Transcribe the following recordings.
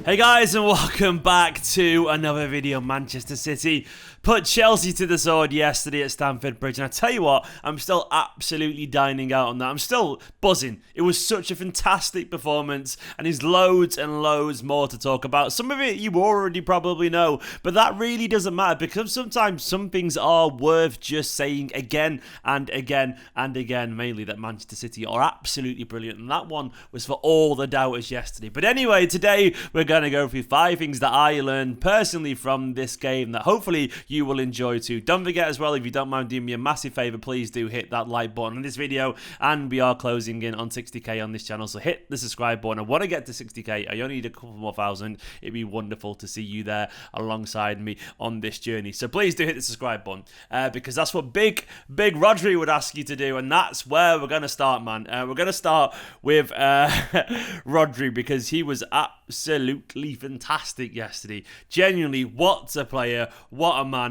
Hey guys, and welcome back to another video. Manchester City put Chelsea to the sword yesterday at Stamford Bridge, and I tell you what, I'm still absolutely dining out on that. I'm still buzzing. It was such a fantastic performance, and there's loads and loads more to talk about. Some of it you already probably know, but that really doesn't matter, because sometimes some things are worth just saying again and again and again, mainly that Manchester City are absolutely brilliant, and that one was for all the doubters yesterday. But anyway, today we're going to go through 5 things that I learned personally from this game that hopefully you will enjoy too. Don't forget as well, if you don't mind doing me a massive favour, please do hit that like button on this video, and we are closing in on 60k on this channel, so hit the subscribe button. I want to get to 60k. I only need a couple more thousand. It'd be wonderful to see you there alongside me on this journey, so please do hit the subscribe button, because that's what big Rodri would ask you to do, and that's where we're going to start, man. We're going to start with Rodri, because he was absolutely fantastic yesterday. Genuinely, what a player, what a man.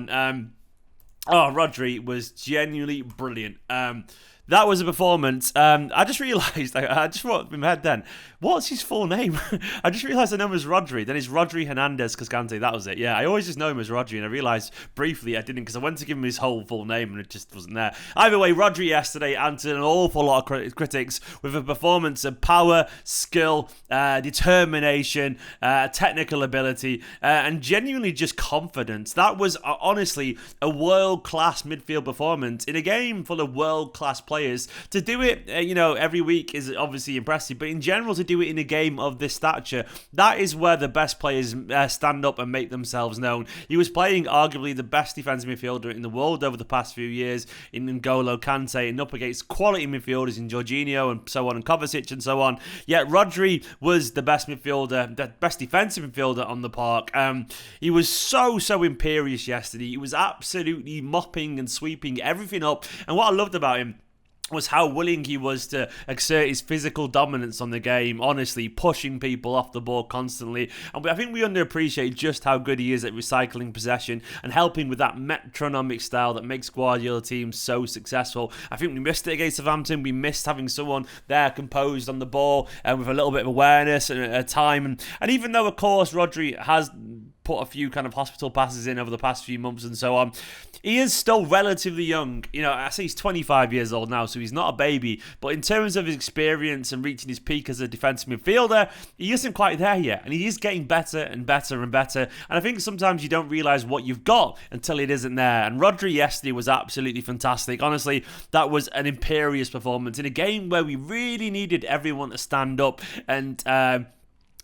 Rodri was genuinely brilliant. That was a performance. I just realised, I just thought in my head then, what's his full name? I just realised I know him as Rodri. Then it's Rodri Hernandez Cascante. That was it. Yeah, I always just know him as Rodri, and I realised briefly I didn't, because I went to give him his whole full name and it just wasn't there. Either way, Rodri yesterday answered an awful lot of critics with a performance of power, skill, determination, technical ability, and genuinely just confidence. That was honestly a world-class midfield performance in a game full of world-class players. To do it, every week is obviously impressive, but in general, to do it in a game of this stature, that is where the best players stand up and make themselves known. He was playing arguably the best defensive midfielder in the world over the past few years in N'Golo Kante, and up against quality midfielders in Jorginho and so on, and Kovacic and so on. Yet Rodri was the best midfielder, the best defensive midfielder on the park. He was so imperious yesterday. He was absolutely mopping and sweeping everything up, and what I loved about him was how willing he was to exert his physical dominance on the game, honestly, pushing people off the ball constantly. And I think we underappreciate just how good he is at recycling possession and helping with that metronomic style that makes Guardiola teams so successful. I think we missed it against Southampton. We missed having someone there composed on the ball and with a little bit of awareness and time. And even though, of course, Rodri has put a few kind of hospital passes in over the past few months and so on, he is still relatively young. I say he's 25 years old now, so he's not a baby, but in terms of his experience and reaching his peak as a defensive midfielder, he isn't quite there yet, and he is getting better and better and better, and I think sometimes you don't realise what you've got until it isn't there, and Rodri yesterday was absolutely fantastic. Honestly, that was an imperious performance in a game where we really needed everyone to stand up and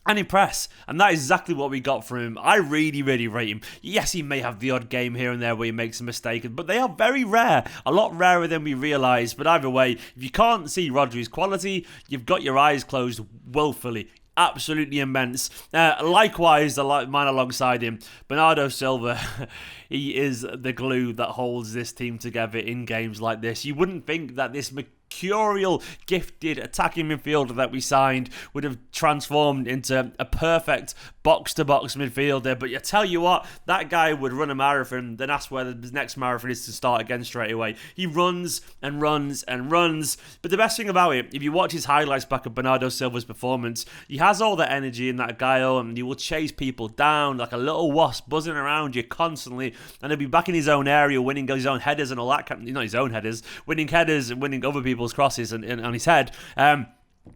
impress, and that is exactly what we got from him. I really rate him. Yes, he may have the odd game here and there where he makes a mistake, but they are very rare, a lot rarer than we realise. But either way, if you can't see Rodri's quality, you've got your eyes closed willfully. Absolutely immense. Likewise, mine alongside him, Bernardo Silva. He is the glue that holds this team together in games like this. You wouldn't think that this mercurial, gifted attacking midfielder that we signed would have transformed into a perfect box-to-box midfielder, but I tell you what, that guy would run a marathon, then ask where the next marathon is to start again straight away. He runs and runs and runs, but the best thing about it, if you watch his highlights back of Bernardo Silva's performance, he has all that energy and that guile, and he will chase people down like a little wasp buzzing around you constantly, and he'll be back in his own area winning his own headers and all that, not his own headers, winning headers and winning other people's crosses and on his head.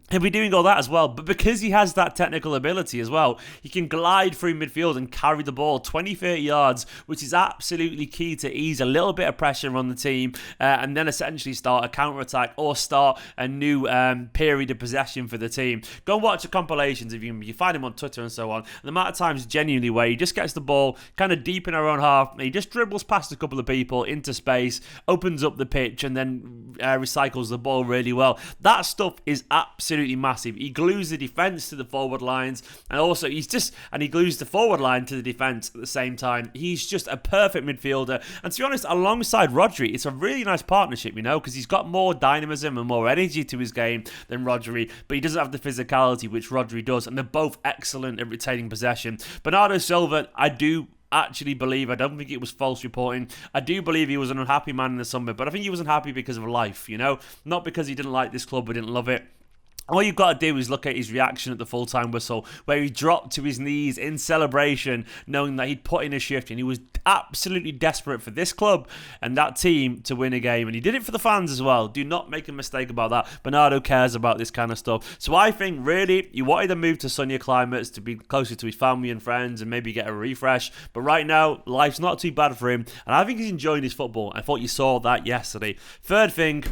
He'll be doing all that as well, but because he has that technical ability as well, he can glide through midfield and carry the ball 20-30 yards, which is absolutely key to ease a little bit of pressure on the team, and then essentially start a counter-attack or start a new period of possession for the team. Go and watch the compilations if you find him on Twitter and so on. And the amount of times genuinely where he just gets the ball kind of deep in our own half, and he just dribbles past a couple of people into space, opens up the pitch, and then recycles the ball really well. That stuff is absolutely massive. He glues the defence to the forward lines, and also he glues the forward line to the defence at the same time. He's just a perfect midfielder, and to be honest, alongside Rodri, it's a really nice partnership, because he's got more dynamism and more energy to his game than Rodri, but he doesn't have the physicality which Rodri does, and they're both excellent at retaining possession. Bernardo Silva, I do actually believe, I don't think it was false reporting, I do believe he was an unhappy man in the summer, but I think he was unhappy because of life, not because he didn't like this club or didn't love it. All you've got to do is look at his reaction at the full-time whistle, where he dropped to his knees in celebration, knowing that he'd put in a shift, and he was absolutely desperate for this club and that team to win a game, and he did it for the fans as well. Do not make a mistake about that. Bernardo cares about this kind of stuff. So I think, really, he wanted to move to sunnier climates to be closer to his family and friends and maybe get a refresh, but right now, life's not too bad for him, and I think he's enjoying his football. I thought you saw that yesterday. Third thing,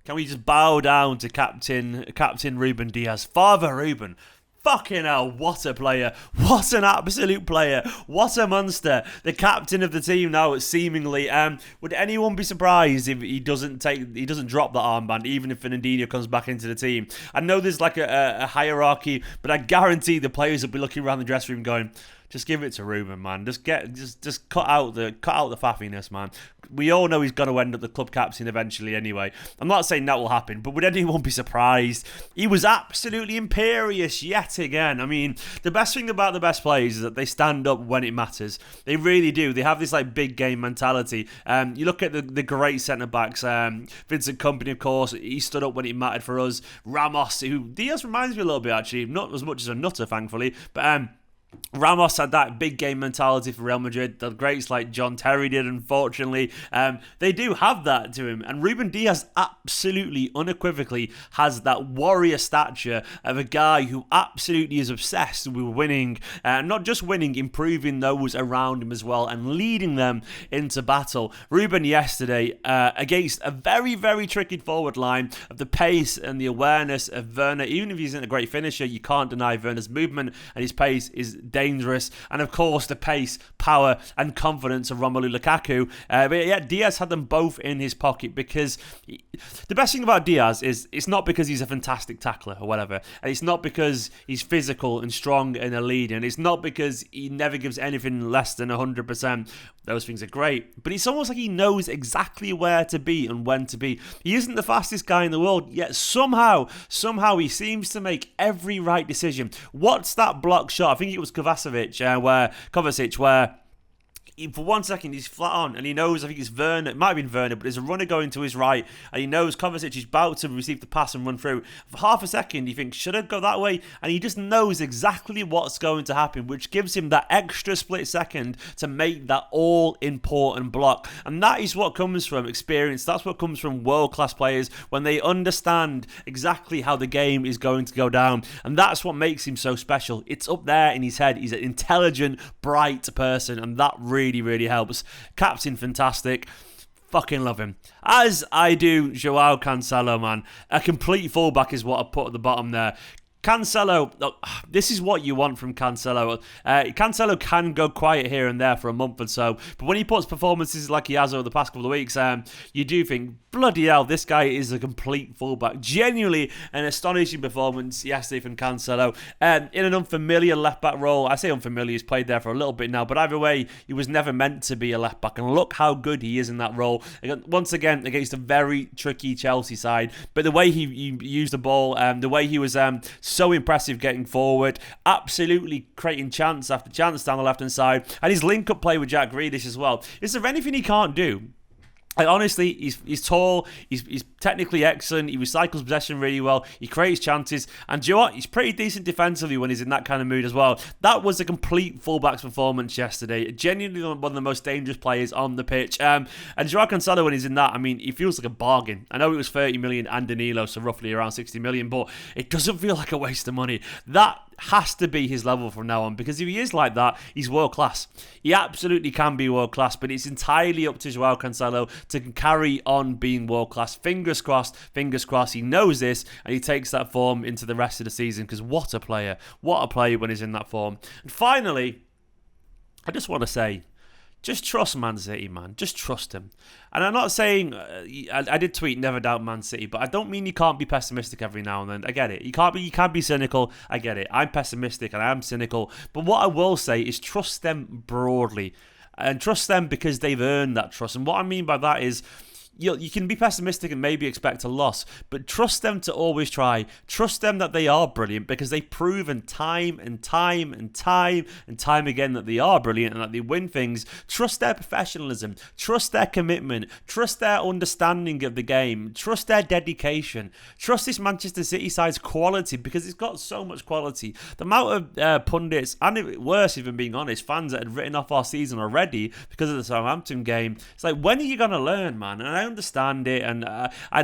can we just bow down to Captain Ruben Dias? Father Ruben. Fucking hell, what a player. What an absolute player. What a monster. The captain of the team now, seemingly. Would anyone be surprised if he doesn't drop that armband, even if Fernandinho comes back into the team? I know there's like a hierarchy, but I guarantee the players will be looking around the dressing room going, just give it to Ruben, man. Just cut out the faffiness, man. We all know he's going to end up the club captain eventually anyway. I'm not saying that will happen, but would anyone be surprised? He was absolutely imperious yet again. I mean, the best thing about the best players is that they stand up when it matters. They really do. They have this like big game mentality. You look at the great centre-backs. Vincent Kompany, of course, he stood up when it mattered for us. Ramos, who Diaz reminds me a little bit, actually. Not as much as a nutter, thankfully, but Ramos had that big game mentality for Real Madrid. The greats like John Terry did, unfortunately. They do have that to him. And Ruben Dias absolutely, unequivocally has that warrior stature of a guy who absolutely is obsessed with winning. Not just winning, improving those around him as well and leading them into battle. Ruben yesterday, against a very, very tricky forward line of the pace and the awareness of Werner. Even if he's not a great finisher, you can't deny Werner's movement and his pace is dangerous, and of course the pace, power and confidence of Romelu Lukaku. But yeah, Diaz had them both in his pocket because the best thing about Diaz is it's not because he's a fantastic tackler or whatever, and it's not because he's physical and strong and a leader, and it's not because he never gives anything less than 100%. Those things are great, but it's almost like he knows exactly where to be and when to be. He isn't the fastest guy in the world, yet somehow he seems to make every right decision. What's that block shot? I think it was Kovacic, where for 1 second he's flat on and he knows, I think it's Werner, it might have been Werner, but there's a runner going to his right and he knows Kovacic is about to receive the pass and run through. For half a second he thinks, should I go that way? And he just knows exactly what's going to happen, which gives him that extra split second to make that all-important block. And that is what comes from experience. That's what comes from world-class players when they understand exactly how the game is going to go down. And that's what makes him so special. It's up there in his head. He's an intelligent, bright person, and that really helps. Captain fantastic. Fucking love him. As I do Joao Cancelo, man. A complete fullback is what I put at the bottom there. Cancelo, this is what you want from Cancelo. Cancelo can go quiet here and there for a month or so, but when he puts performances like he has over the past couple of weeks, you do think, bloody hell, this guy is a complete fullback. Genuinely an astonishing performance yesterday from Cancelo. In an unfamiliar left-back role. I say unfamiliar, he's played there for a little bit now, but either way, he was never meant to be a left-back, and look how good he is in that role. Once again, against a very tricky Chelsea side, but the way he used the ball, the way he was so impressive getting forward, absolutely creating chance after chance down the left-hand side, and his link-up play with Jack Grealish as well. Is there anything he can't do? Honestly, he's tall, he's technically excellent, he recycles possession really well, he creates chances, and do you know what? He's pretty decent defensively when he's in that kind of mood as well. That was a complete fullback's performance yesterday. Genuinely one of the most dangerous players on the pitch. And Joao Cancelo, when he's in that, I mean, he feels like a bargain. I know it was 30 million and Danilo, so roughly around 60 million, but it doesn't feel like a waste of money. That has to be his level from now on, because if he is like that, he's world class. He absolutely can be world class, but it's entirely up to Joao Cancelo to carry on being world class. Fingers crossed, he knows this and he takes that form into the rest of the season, because what a player when he's in that form. And finally, I just want to say, just trust Man City, man. Just trust him. And I'm not saying, I did tweet, never doubt Man City, but I don't mean you can't be pessimistic every now and then. I get it. You can be cynical. I get it. I'm pessimistic and I am cynical. But what I will say is trust them broadly. And trust them because they've earned that trust. And what I mean by that is, you can be pessimistic and maybe expect a loss, but trust them to always try. Trust them that they are brilliant, because they've proven time and time and time and time again that they are brilliant and that they win things. Trust their professionalism. Trust their commitment. Trust their understanding of the game. Trust their dedication. Trust this Manchester City side's quality, because it's got so much quality. The amount of pundits, and worse, even being honest, fans that had written off our season already because of the Southampton game. It's like, when are you going to learn, man? And I understand it, and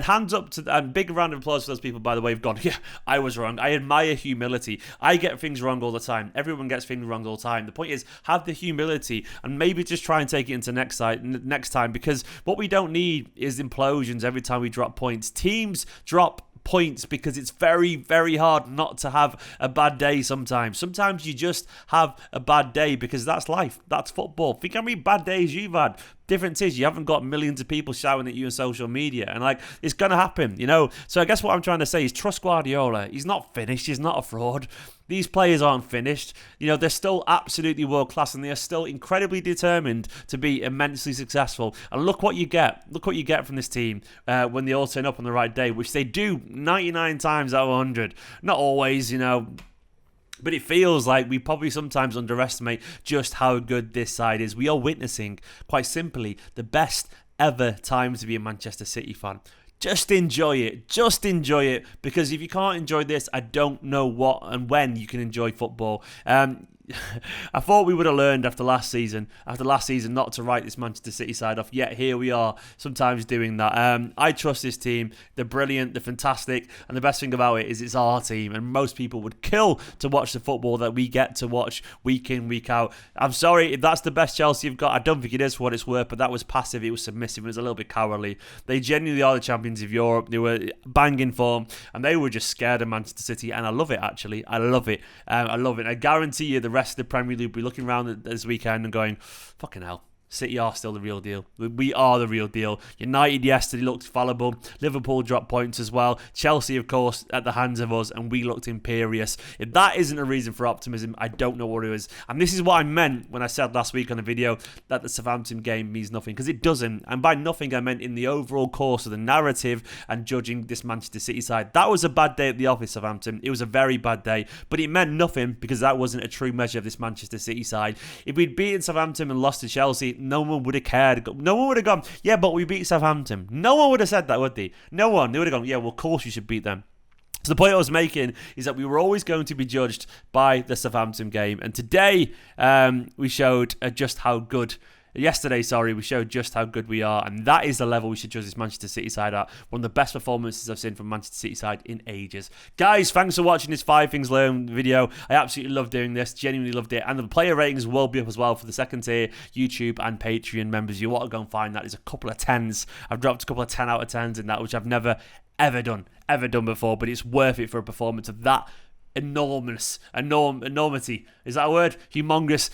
hands up to, and big round of applause for those people, by the way, who've gone, yeah, I was wrong. I admire humility. I get things wrong all the time. Everyone gets things wrong all the time. The point is, have the humility and maybe just try and take it into next time, because what we don't need is implosions every time we drop points. Teams drop points because it's very, very hard not to have a bad day sometimes. Sometimes you just have a bad day, because that's life. That's football. Think how many bad days you've had. Difference is, you haven't got millions of people shouting at you on social media, and like, it's gonna happen, you know. So I guess what I'm trying to say is, trust Guardiola. He's not finished. He's not a fraud. These players aren't finished. You know, they're still absolutely world class, and they are still incredibly determined to be immensely successful. And look what you get. Look what you get from this team when they all turn up on the right day, which they do 99 times out of 100. Not always, you know. But it feels like we probably sometimes underestimate just how good this side is. We are witnessing, quite simply, the best ever time to be a Manchester City fan. Just enjoy it. Just enjoy it. Because if you can't enjoy this, I don't know what and when you can enjoy football. I thought we would have learned after last season not to write this Manchester City side off, yet here we are sometimes doing that. I trust this team. They're brilliant, they're fantastic, and the best thing about it is it's our team, and most people would kill to watch the football that we get to watch week in, week out. I'm sorry if that's the best Chelsea you've got. I don't think it is for what it's worth, but that was passive, it was submissive, it was a little bit cowardly. They genuinely are the champions of Europe. They were banging form, and they were just scared of Manchester City, and I love it, actually. I love it. I love it. I guarantee you the rest of the Premier League will be looking around this weekend and going, fucking hell, City are still the real deal. We are the real deal. United yesterday looked fallible. Liverpool dropped points as well. Chelsea, of course, at the hands of us, and we looked imperious. If that isn't a reason for optimism, I don't know what it is. And this is what I meant when I said last week on the video that the Southampton game means nothing, because it doesn't. And by nothing, I meant in the overall course of the narrative and judging this Manchester City side. That was a bad day at the office, Southampton. It was a very bad day, but it meant nothing because that wasn't a true measure of this Manchester City side. If we'd beaten Southampton and lost to Chelsea, no one would have cared. No one would have gone, yeah, but we beat Southampton. No one would have said that, would they? No one. They would have gone, yeah, well, of course you should beat them. So the point I was making is that we were always going to be judged by the Southampton game. And today we showed just how good... Yesterday, we showed just how good we are, and that is the level we should judge this Manchester City side at. One of the best performances I've seen from Manchester City side in ages. Guys, thanks for watching this 5 Things Learned video. I absolutely love doing this, genuinely loved it, and the player ratings will be up as well for the second tier YouTube and Patreon members. You want to go and find that. There's a couple of 10s. I've dropped a couple of 10 out of 10s in that, which I've never, ever done before, but it's worth it for a performance of that enormity. Is that a word? Humongous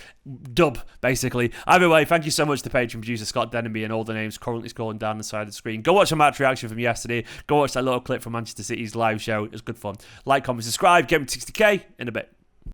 dub, basically. Either way, thank you so much to Patreon producer Scott Denby and all the names currently scrolling down the side of the screen. Go watch a match reaction from yesterday. Go watch that little clip from Manchester City's live show. It was good fun. Like, comment, subscribe. Get me to 60k in a bit.